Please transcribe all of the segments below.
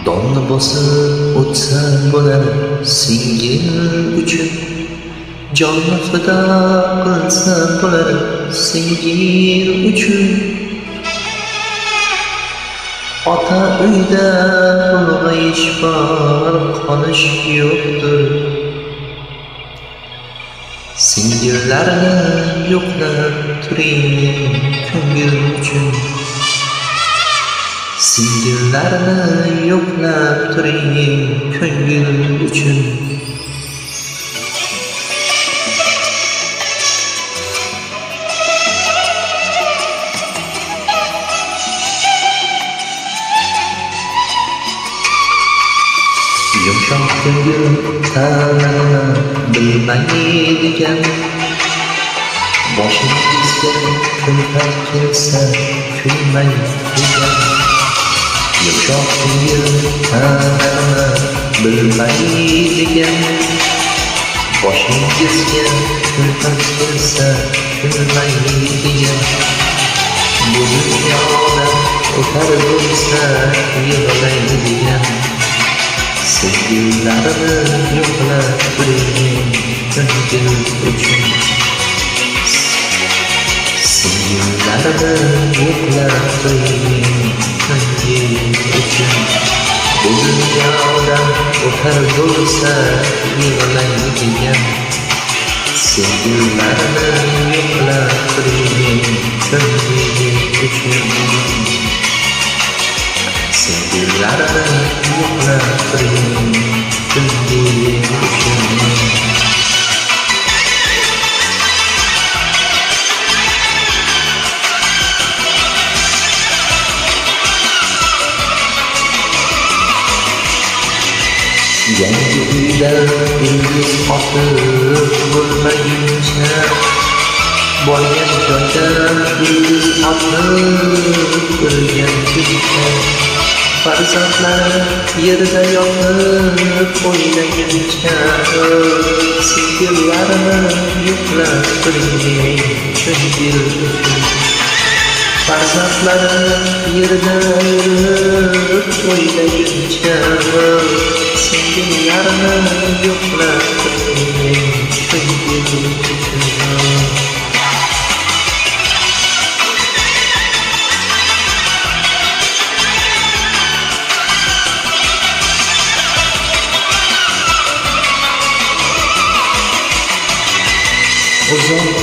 Donni bosib o'tsa bo'lar singil uchun, jonni fido qilsa bo'lar singil uchun. Ota uyda ulg'ayish bor, qonish yo'qdir. Singillarni yo'qlab turing ko'ngil uchun. Singillarni yo'qlab turing ko'ngil uchun. Yumshoq ko'ngil ta'mini bilmaydigan, boshingizga kulfat kelsa kulmaydigan. Yumshoq ko'ngil ta'mini bilmaydigan, boshingizga kulfat kelsa kulmaydigan. Bu dunyoda o'tar bo'lsa yig'laydigan. Sevgilarni yo'qlab turing ko'ngil uchun. Sevgilarni yo'qlab turing ko'ngil uchun. Bu dunyoda o'tar bo'lsa yig'laydigan. Sevgilarni yo'qlab turing ko'ngil uchun. Sevgilarni yo'qlab turing ko'ngil uchun. Yangi uyda ildiz otib bo'lmaguncha, borgan joyda ildiz otib o'lgancha, farzandlar yerda yotib o'ynaguncha. Sevgilarni yo'qlab turing ko'ngil uchun. Farzandlar yerda yurib o'ynaguncha, sevgilarni yo'qlab turing ko'ngil uchun.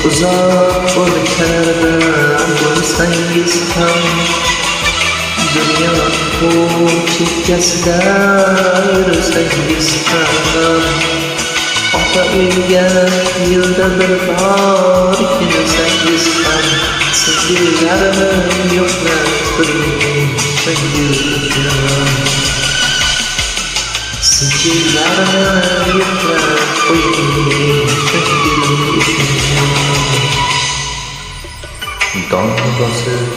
Uzoq o'lkalarda bo'lsangiz ham, dunyo bu chekkasida yursangiz ham, ota uyga yilda bir bor kelsangiz ham, sevgilarni yo'qlab turing ko'ngil uchun. Sevgilarni yo'qlab qo'ying ko'ngil uchun. Donni bosib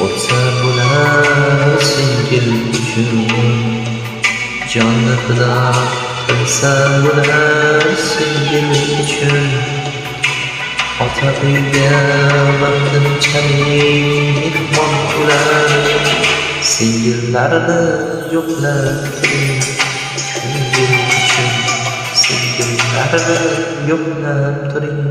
o'tsa bo'lar singil uchun, jonni fido qilsa bo'lar singil uchun. Ota uyga vaqtinchalik mehmon ular, singillarni yo'qlab turing ko'ngil uchun. Sevgilarni yo'qlab turing